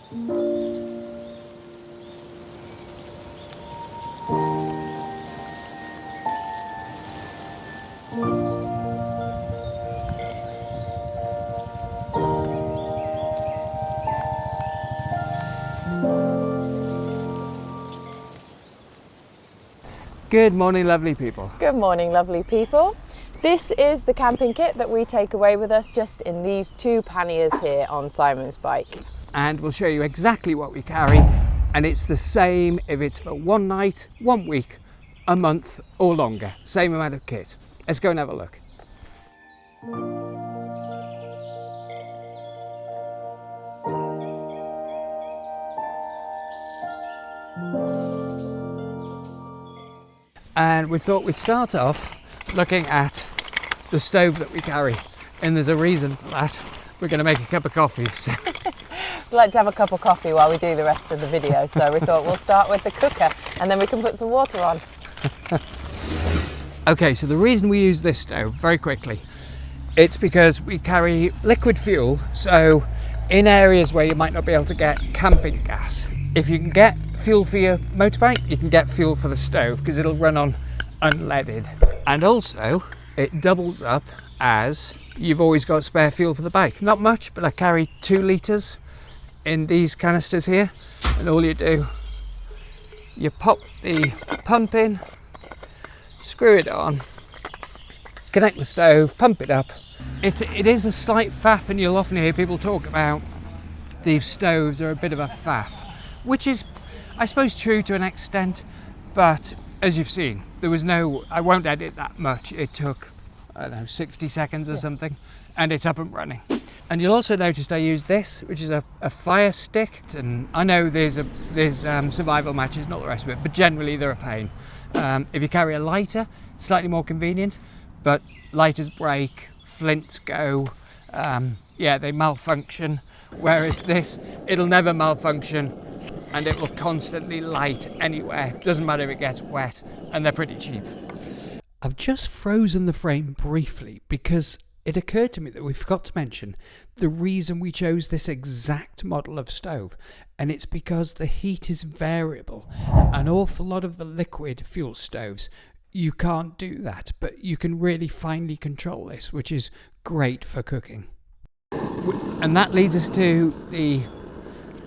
Good morning, lovely people. Good morning, lovely people. This is the camping kit that we take away with us just in these two panniers here on Simon's bike. And we'll show you exactly what we carry, and it's the same if it's for one night, 1 week, a month or longer. Same amount of kit. Let's go and have a look. And we thought we'd start off looking at the stove that we carry, and there's a reason for that. We're going to make a cup of coffee. So. We like to have a cup of coffee while we do the rest of the video, so we thought we'll start with the cooker and then we can put some water on. Okay, so the reason we use this stove, very quickly, it's because we carry liquid fuel, so in areas where you might not be able to get camping gas, if you can get fuel for your motorbike, you can get fuel for the stove because it'll run on unleaded. And also, it doubles up as you've always got spare fuel for the bike. Not much, but I carry 2 litres in these canisters here, and all you do, you pop the pump in, screw it on, connect the stove, pump it up. It is a slight faff, and you'll often hear people talk about these stoves are a bit of a faff, which is, I suppose, true to an extent, but as you've seen, there was no, I won't edit that much. It took, I don't know, 60 seconds or something, and it's up and running. And you'll also notice I use this, which is a fire stick. And I know there's survival matches and all the rest of it, but generally they're a pain. If you carry a lighter, slightly more convenient, but lighters break, flints go, yeah, they malfunction. Whereas this, it'll never malfunction, and it will constantly light anywhere. Doesn't matter if it gets wet, and they're pretty cheap. I've just frozen the frame briefly because it occurred to me that we forgot to mention the reason we chose this exact model of stove, and it's because the heat is variable. An awful lot of the liquid fuel stoves, you can't do that, but you can really finely control this, which is great for cooking. And that leads us to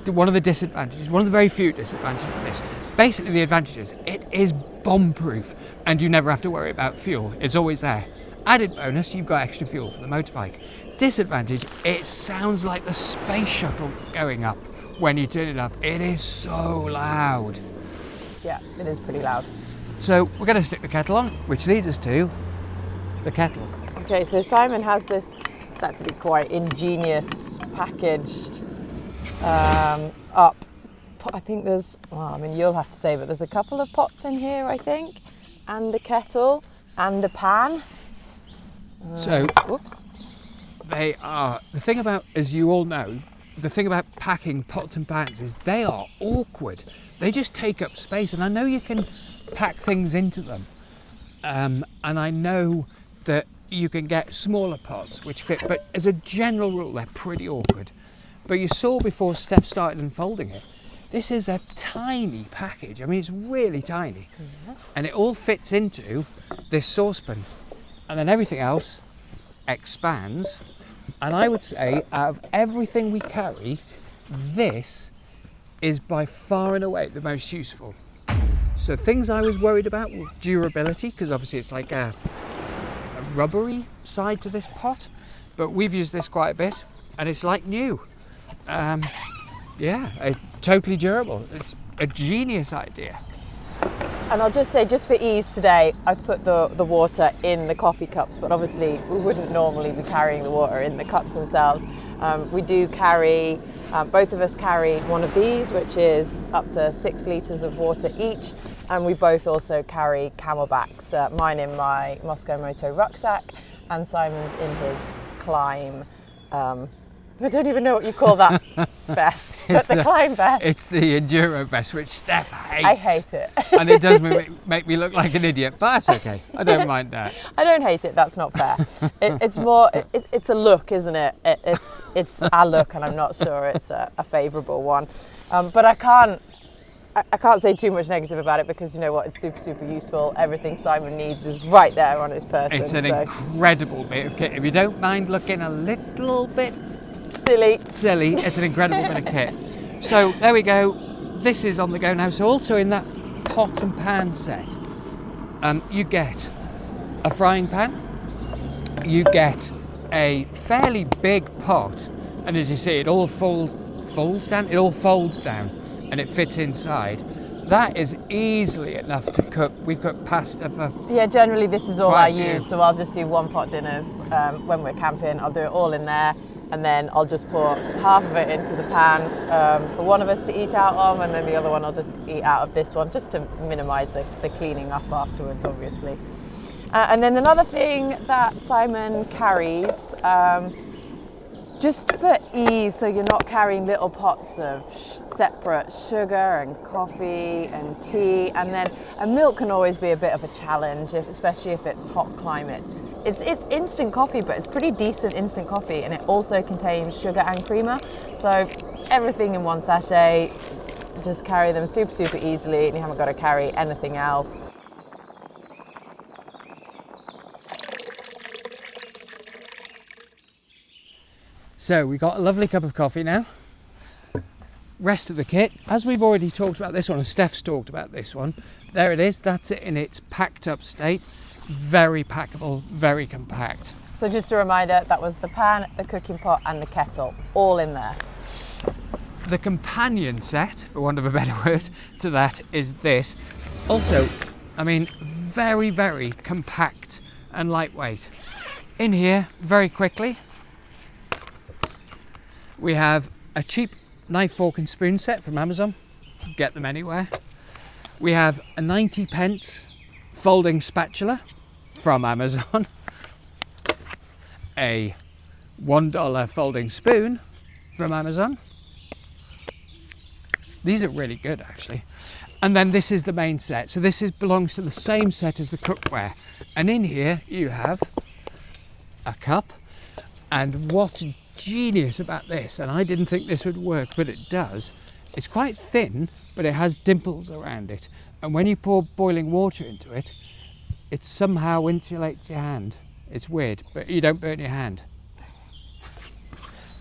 one of the disadvantages, one of the very few disadvantages of this. Basically, the advantage is it is bomb-proof, and you never have to worry about fuel. It's always there. Added bonus, you've got extra fuel for the motorbike. Disadvantage, it sounds like the space shuttle going up when you turn it up. It is so loud. Yeah, it is pretty loud. So we're going to stick the kettle on, which leads us to the kettle. Okay, so Simon has this actually quite ingenious packaged up. I think there's, well, I mean, you'll have to say, but there's a couple of pots in here, I think, and a kettle and a pan. So, whoops. They are, the thing about, as you all know, the thing about packing pots and pans is they are awkward. They just take up space, and I know you can pack things into them. And I know that you can get smaller pots which fit, but as a general rule, they're pretty awkward. But you saw before Steff started unfolding it, this is a tiny package. I mean, it's really tiny. Yeah. And it all fits into this saucepan. And then everything else expands. And I would say, out of everything we carry, this is by far and away the most useful. So things I was worried about were durability, because obviously it's like a rubbery side to this pot, but we've used this quite a bit, and it's like new. Yeah, totally durable. It's a genius idea. And I'll just say, just for ease today, I've put the water in the coffee cups, but obviously we wouldn't normally be carrying the water in the cups themselves. We do carry, both of us carry one of these, which is up to 6 litres of water each, and we both also carry camelbacks, mine in my Moscow Moto rucksack, and Simon's in his Climb I don't even know what you call that vest, but the climb vest. It's the enduro vest, which Steff hates. I hate it. And it does make me look like an idiot, but that's okay. I don't mind that. I don't hate it, that's not fair. It's more, it's a look, isn't it? It's our look, and I'm not sure it's a favourable one. But I can't say too much negative about it, because you know what, it's super, super useful. Everything Simon needs is right there on his person. It's an incredible bit of kit. If you don't mind looking a little bit silly, it's an incredible bit of kit. So there we go. This is on the go now. So also in that pot and pan set, you get a frying pan, you get a fairly big pot, and as you see, it all folds down, and it fits inside. That is easily enough to cook. We've cooked pasta for... Yeah, generally this is all I use, so I'll just do one pot dinners when we're camping. I'll do it all in there, and then I'll just put half of it into the pan for one of us to eat out of, and then the other one I'll just eat out of this one, just to minimise the cleaning up afterwards, obviously. And then another thing that Simon carries, just for ease, so you're not carrying little pots of separate sugar and coffee and tea, and milk can always be a bit of a challenge, especially if it's hot climates. It's instant coffee, but it's pretty decent instant coffee, and it also contains sugar and creamer, so it's everything in one sachet. Just carry them super, super easily, and you haven't got to carry anything else. So we got a lovely cup of coffee now. Rest of the kit, as we've already talked about this one, and Steff's talked about this one, there it is. That's it in its packed up state. Very packable, very compact. So just a reminder, that was the pan, the cooking pot and the kettle, all in there. The companion set, for want of a better word, to that is this. Also, I mean, very, very compact and lightweight. In here, very quickly, we have a cheap knife, fork and spoon set from Amazon. Get them anywhere. We have a 90p folding spatula from Amazon. A $1 folding spoon from Amazon. These are really good, actually. And then this is the main set. So this belongs to the same set as the cookware. And in here you have a cup. And what's genius about this, and I didn't think this would work, but it does, it's quite thin, but it has dimples around it. And when you pour boiling water into it, it somehow insulates your hand. It's weird, but you don't burn your hand.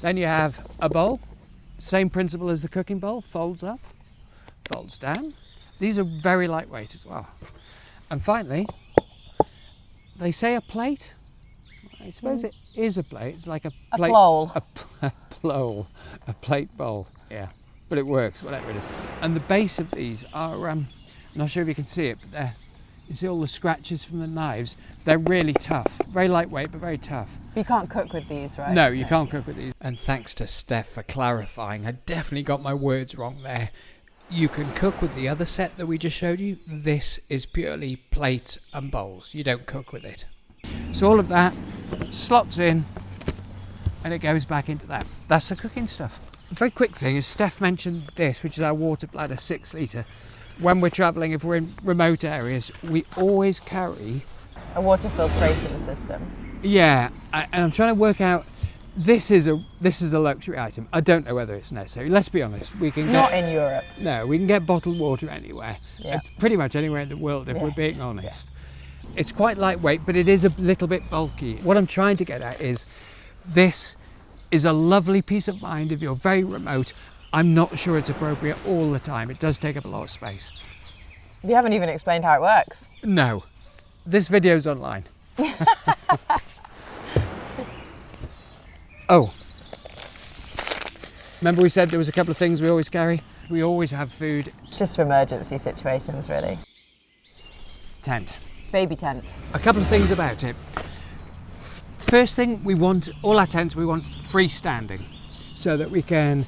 Then you have a bowl, same principle as the cooking bowl, folds up, folds down. These are very lightweight as well. And finally, they say a plate. I suppose it is a plate. It's like a plate. A plate bowl. Yeah, but it works, whatever it is. And the base of these are, I'm not sure if you can see it, but you see all the scratches from the knives. They're really tough. Very lightweight, but very tough. You can't cook with these, right? No, you can't cook with these. And thanks to Steff for clarifying. I definitely got my words wrong there. You can cook with the other set that we just showed you. This is purely plates and bowls. You don't cook with it. So all of that slots in and it goes back into that. That's the cooking stuff. A very quick thing is Steff mentioned this, which is our water bladder 6 litre. When we're travelling, if we're in remote areas, we always carry a water filtration system. Yeah, and I'm trying to work out, this is a luxury item. I don't know whether it's necessary. Let's be honest, we can not in Europe. No, we can get bottled water anywhere. Yeah. Pretty much anywhere in the world, if we're being honest. Yeah. It's quite lightweight, but it is a little bit bulky. What I'm trying to get at is, this is a lovely peace of mind if you're very remote. I'm not sure it's appropriate all the time. It does take up a lot of space. You haven't even explained how it works. No. This video's online. Oh. Remember we said there was a couple of things we always carry? We always have food. Just for emergency situations, really. Tent. Baby tent. A couple of things about it. First thing, we want, all our tents, we want freestanding so that we can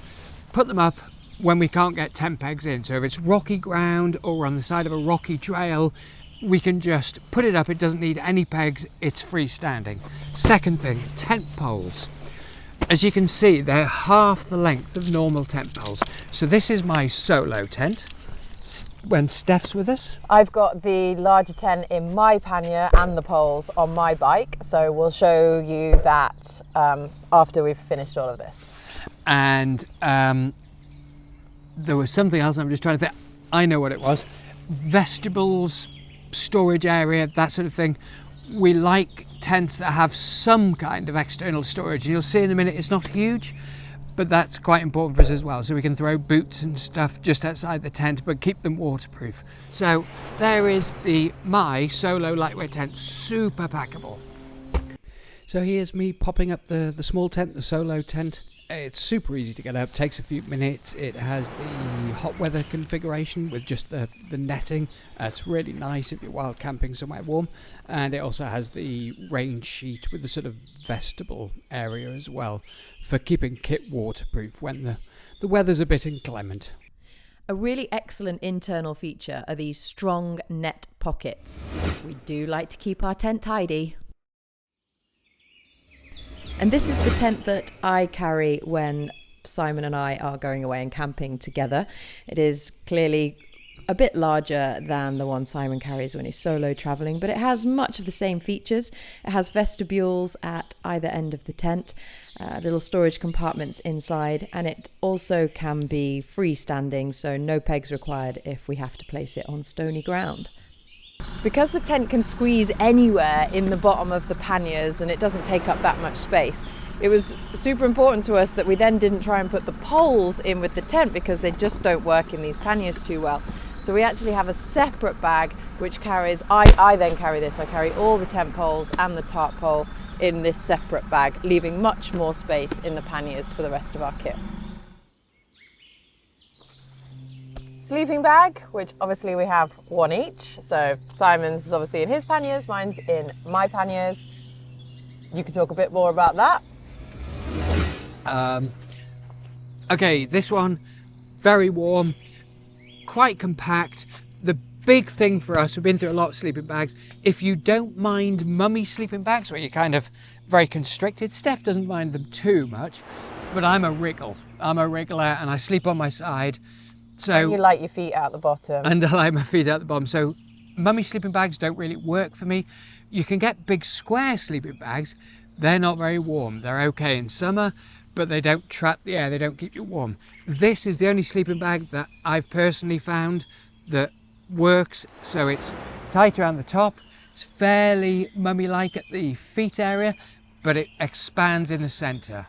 put them up when we can't get tent pegs in. So if it's rocky ground or we're on the side of a rocky trail, we can just put it up. It doesn't need any pegs, it's freestanding. Second thing, tent poles. As you can see, they're half the length of normal tent poles. So this is my solo tent when Steff's with us. I've got the larger tent in my pannier and the poles on my bike, so we'll show you that after we've finished all of this. And there was something else, I'm just trying to think. I know what it was. Vestibules, storage area, that sort of thing. We like tents that have some kind of external storage, and you'll see in a minute it's not huge, but that's quite important for us as well, so we can throw boots and stuff just outside the tent but keep them waterproof. So there is my solo lightweight tent, super packable. So here's me popping up the small tent, the solo tent. It's super easy to get up, takes a few minutes. It has the hot weather configuration with just the netting. It's really nice if you're wild camping somewhere warm. And it also has the rain sheet with the sort of vestibule area as well for keeping kit waterproof when the weather's a bit inclement. A really excellent internal feature are these strong net pockets. We do like to keep our tent tidy. And this is the tent that I carry when Simon and I are going away and camping together. It is clearly a bit larger than the one Simon carries when he's solo travelling, but it has much of the same features. It has vestibules at either end of the tent, little storage compartments inside, and it also can be freestanding, so no pegs required if we have to place it on stony ground. Because the tent can squeeze anywhere in the bottom of the panniers and it doesn't take up that much space, it was super important to us that we then didn't try and put the poles in with the tent because they just don't work in these panniers too well. So we actually have a separate bag which carries, I then carry this, I carry all the tent poles and the tarp pole in this separate bag, leaving much more space in the panniers for the rest of our kit. Sleeping bag, which obviously we have one each. So Simon's is obviously in his panniers, mine's in my panniers. You can talk a bit more about that. Okay, this one, very warm, quite compact. The big thing for us, we've been through a lot of sleeping bags. If you don't mind mummy sleeping bags where you're kind of very constricted, Steff doesn't mind them too much, but I'm a wriggler and I sleep on my side. So, and you like your feet out the bottom. And I like my feet out the bottom. So mummy sleeping bags don't really work for me. You can get big square sleeping bags. They're not very warm. They're okay in summer, but they don't trap the air. They don't keep you warm. This is the only sleeping bag that I've personally found that works. So it's tight around the top. It's fairly mummy-like at the feet area, but it expands in the center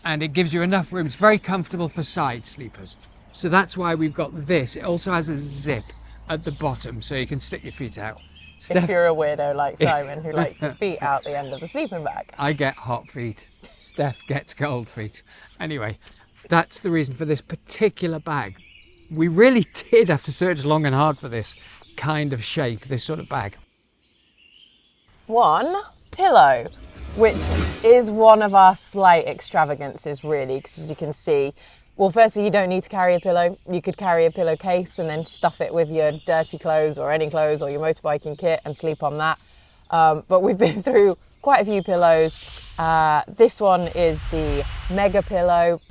and it gives you enough room. It's very comfortable for side sleepers. So that's why we've got this. It also has a zip at the bottom so you can stick your feet out. If you're a weirdo like Simon who likes his feet out the end of the sleeping bag. I get hot feet. Steff gets cold feet. Anyway, that's the reason for this particular bag. We really did have to search long and hard for this kind of shape, this sort of bag. One, pillow, which is one of our slight extravagances really, because as you can see, well, firstly, you don't need to carry a pillow. You could carry a pillowcase and then stuff it with your dirty clothes or any clothes or your motorbiking kit and sleep on that. But we've been through quite a few pillows. This one is the mega pillow.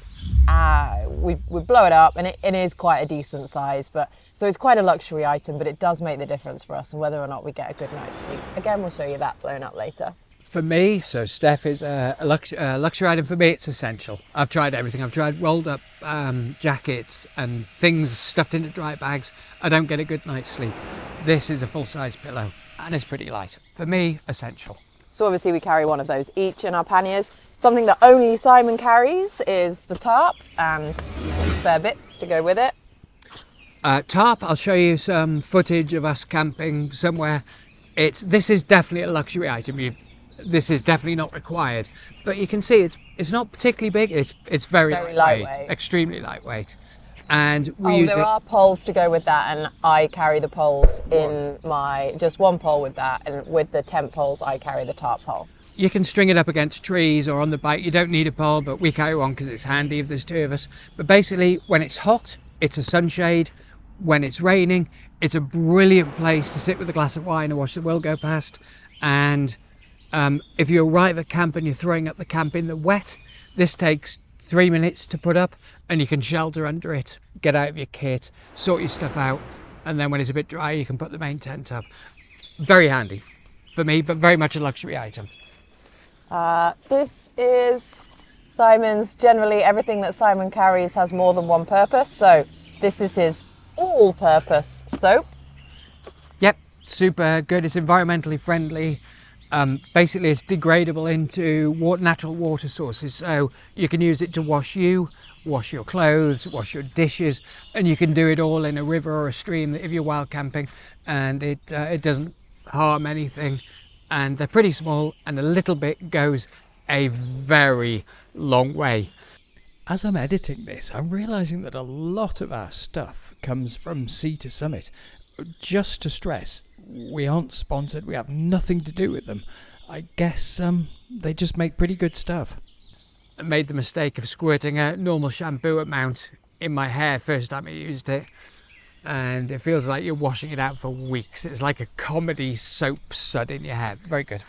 We blow it up and it is quite a decent size. So it's quite a luxury item, but it does make the difference for us and whether or not we get a good night's sleep. Again, we'll show you that blown up later. For me, so Steff is a luxury item. For me, it's essential. I've tried everything. I've tried rolled up jackets and things stuffed into dry bags. I don't get a good night's sleep. This is a full-size pillow and it's pretty light. For me, essential. So obviously we carry one of those each in our panniers. Something that only Simon carries is the tarp and spare bits to go with it. Tarp, I'll show you some footage of us camping somewhere. This is definitely a luxury item. This is definitely not required, but you can see it's not particularly big. It's very lightweight, extremely lightweight, and there are poles to go with that, and I carry the poles in just one pole with that, and with the tent poles I carry the tarp pole. You can string it up against trees or on the bike. You don't need a pole, but we carry one because it's handy if there's two of us. But basically, when it's hot, it's a sunshade. When it's raining, it's a brilliant place to sit with a glass of wine and watch the world go past. And if you arrive at camp and you're throwing up the camp in the wet, This takes 3 minutes to put up, and you can shelter under it, get out of your kit, sort your stuff out, and then when it's a bit dry, you can put the main tent up. Very handy for me, but very much a luxury item. This is Simon's. Generally, everything that Simon carries has more than one purpose, so this is his all-purpose soap. Yep, super good. It's environmentally friendly. Basically, it's degradable into natural water sources, so you can use it to wash you, wash your clothes, wash your dishes, and you can do it all in a river or a stream if you're wild camping, and it doesn't harm anything. And they're pretty small, and a little bit goes a very long way. As I'm editing this, I'm realising that a lot of our stuff comes from Sea to Summit. Just to stress, we aren't sponsored, we have nothing to do with them. I guess they just make pretty good stuff. I made the mistake of squirting a normal shampoo amount in my hair first time I used it, and it feels like you're washing it out for weeks. It's like a comedy soap sud in your hair. Very good.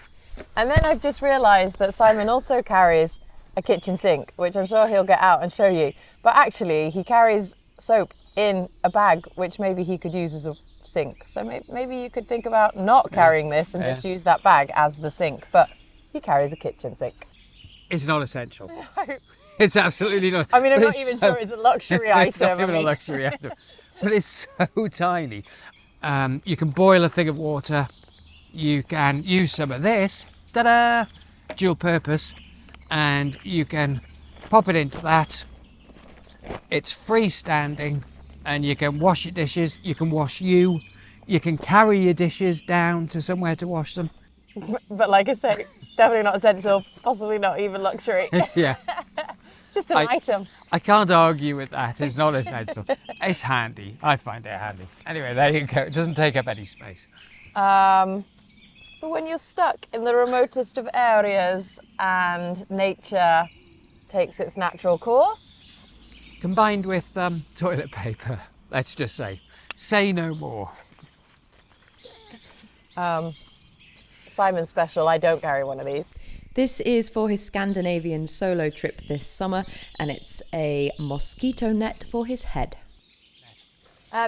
And then I've just realised that Simon also carries a kitchen sink, which I'm sure he'll get out and show you. But actually, he carries soap in a bag, which maybe he could use as a sink. So maybe you could think about not carrying this and just use that bag as the sink. But he carries a kitchen sink. It's not essential. No. It's absolutely not. I mean, I'm not even sure it's a luxury item. It's not even a luxury item. But it's so tiny. You can boil a thing of water. You can use some of this. Ta-da! Dual purpose. And you can pop it into that. It's freestanding, and you can wash your dishes. You can wash you. You can carry your dishes down to somewhere to wash them. But like I say, definitely not essential, possibly not even luxury. Yeah. It's just an item. I can't argue with that. It's not essential. It's handy. I find it handy. Anyway, there you go. It doesn't take up any space. But when you're stuck in the remotest of areas and nature takes its natural course. Combined with toilet paper, let's just say no more. Simon's special, I don't carry one of these. This is for his Scandinavian solo trip this summer, and it's a mosquito net for his head.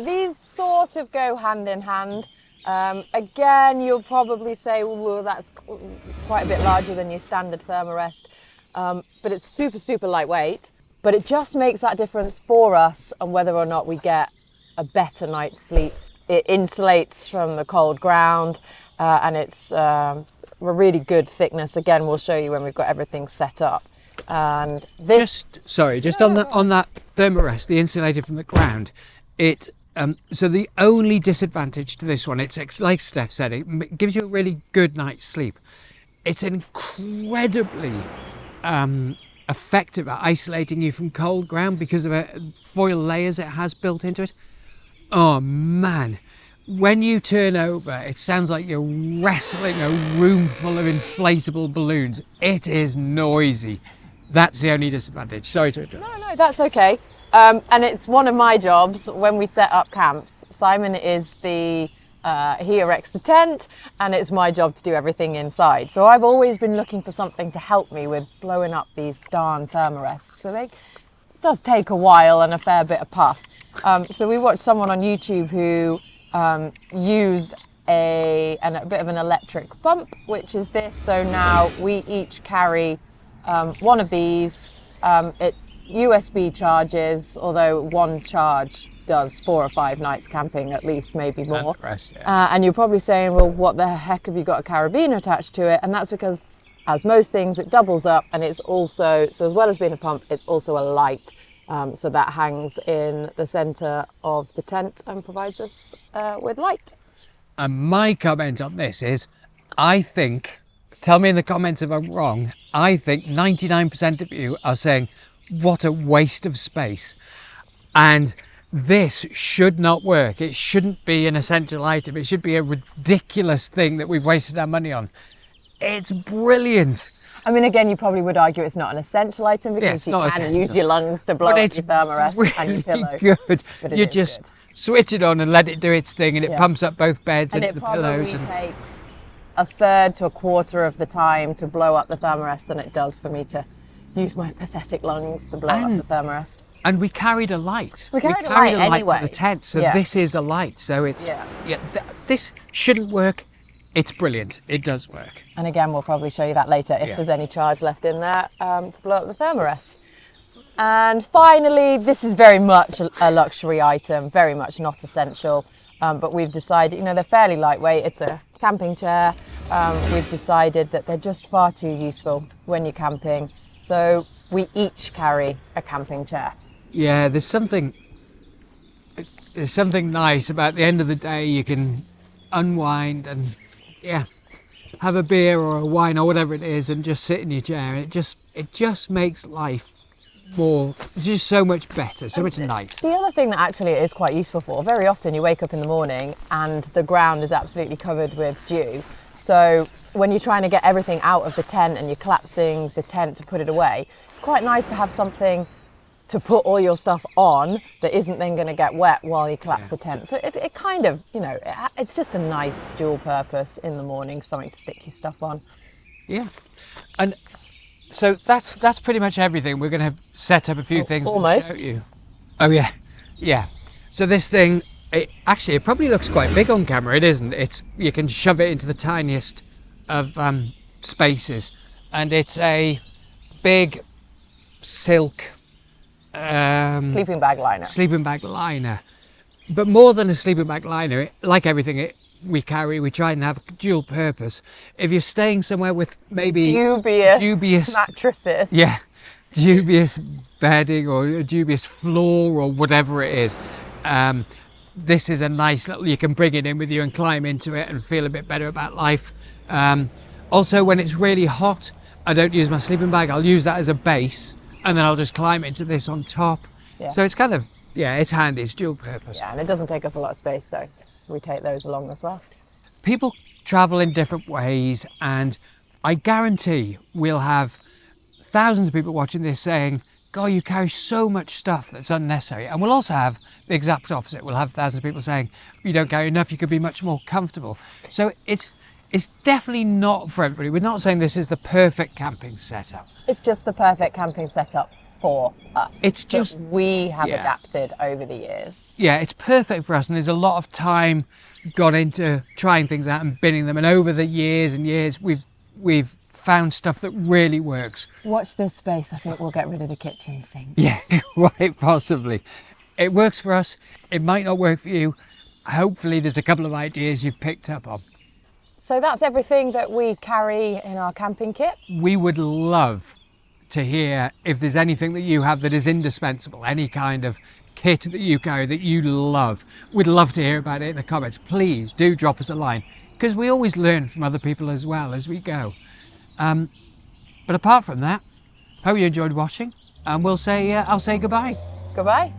These sort of go hand in hand. Again, you'll probably say, well, that's quite a bit larger than your standard Thermarest, but it's super, super lightweight. But it just makes that difference for us on whether or not we get a better night's sleep. It insulates from the cold ground, and it's a really good thickness. Again, we'll show you when we've got everything set up. And this, on that Thermarest, the insulated from the ground, so the only disadvantage to this one, it's like Steff said, it gives you a really good night's sleep. It's incredibly effective at isolating you from cold ground because of the foil layers it has built into it. Oh man, when you turn over, it sounds like you're wrestling a room full of inflatable balloons. It is noisy. That's the only disadvantage. Sorry to interrupt. No, that's okay. And it's one of my jobs when we set up camps. Simon is he erects the tent, and it's my job to do everything inside. So I've always been looking for something to help me with blowing up these darn Thermarests. So it does take a while and a fair bit of puff. So we watched someone on YouTube who used a bit of an electric pump, which is this. So now we each carry one of these. It USB charges, although one charge does 4 or 5 nights camping at least, maybe more. And you're probably saying, well, what the heck have you got a carabiner attached to it? And that's because, as most things, it doubles up, and it's also, so as well as being a pump, it's also a light. So that hangs in the centre of the tent and provides us with light. And my comment on this is, I think, tell me in the comments if I'm wrong, I think 99% of you are saying, what a waste of space. And this should not work. It shouldn't be an essential item. It should be a ridiculous thing that we've wasted our money on. It's brilliant. I mean, again, you probably would argue it's not an essential item because you can use your lungs to blow up your Thermarest really and your pillow. Good. You just switch it on and let it do its thing, and it pumps up both beds and the pillows. And it probably takes a third to a quarter of the time to blow up the Thermarest than it does for me to use my pathetic lungs to blow up the thermarest. And we carried a light. We carried a light anyway. for the tent, so Yeah. this is a light. So it's this shouldn't work. It's brilliant. It does work. And again, we'll probably show you that later if Yeah. there's any charge left in there to blow up the thermarest. And finally, this is very much a luxury item, very much not essential. But we've decided, you know, they're fairly lightweight. It's a camping chair. We've decided that they're just far too useful when you're camping. So we each carry a camping chair. Yeah, there's something nice about the end of the day. You can unwind and have a beer or a wine or whatever it is, and just sit in your chair. And it just makes life just so much better, so much nice. The other thing that actually it is quite useful for, very often you wake up in the morning and the ground is absolutely covered with dew. So when you're trying to get everything out of the tent and you're collapsing the tent to put it away, it's quite nice to have something to put all your stuff on that isn't then going to get wet while you collapse the tent. So it kind of, you know, it's just a nice dual purpose in the morning, something to stick your stuff on. Yeah, and so that's pretty much everything. We're going to set up a few things almost. and show you. Oh yeah. So this thing, it probably looks quite big on camera. It isn't. You can shove it into the tiniest of spaces, and it's a big silk Sleeping bag liner. But more than a sleeping bag liner, like everything we carry, we try and have dual purpose. If you're staying somewhere with maybe dubious mattresses, dubious bedding or a dubious floor or whatever it is, this is a nice little, you can bring it in with you and climb into it and feel a bit better about life. Also, when it's really hot, I don't use my sleeping bag. I'll use that as a base, and then I'll just climb into this on top. Yeah. So it's kind of, it's handy. It's dual purpose. Yeah, and it doesn't take up a lot of space, so we take those along as well. People travel in different ways, and I guarantee we'll have thousands of people watching this saying, God, you carry so much stuff that's unnecessary. And we'll also have the exact opposite. We'll have thousands of people saying, you don't carry enough, you could be much more comfortable. So it's definitely not for everybody. We're not saying this is the perfect camping setup. It's just the perfect camping setup for us. It's just we have adapted over the years. Yeah, it's perfect for us, and there's a lot of time gone into trying things out and binning them. And over the years and years, we've found stuff that really works. Watch this space. I think we'll get rid of the kitchen sink. Yeah, quite possibly. It works for us. It might not work for you. Hopefully, there's a couple of ideas you've picked up on. So that's everything that we carry in our camping kit. We would love to hear if there's anything that you have that is indispensable, any kind of kit that you carry that you love. We'd love to hear about it in the comments. Please do drop us a line, because we always learn from other people as well as we go. But apart from that, hope you enjoyed watching, and I'll say goodbye. Goodbye.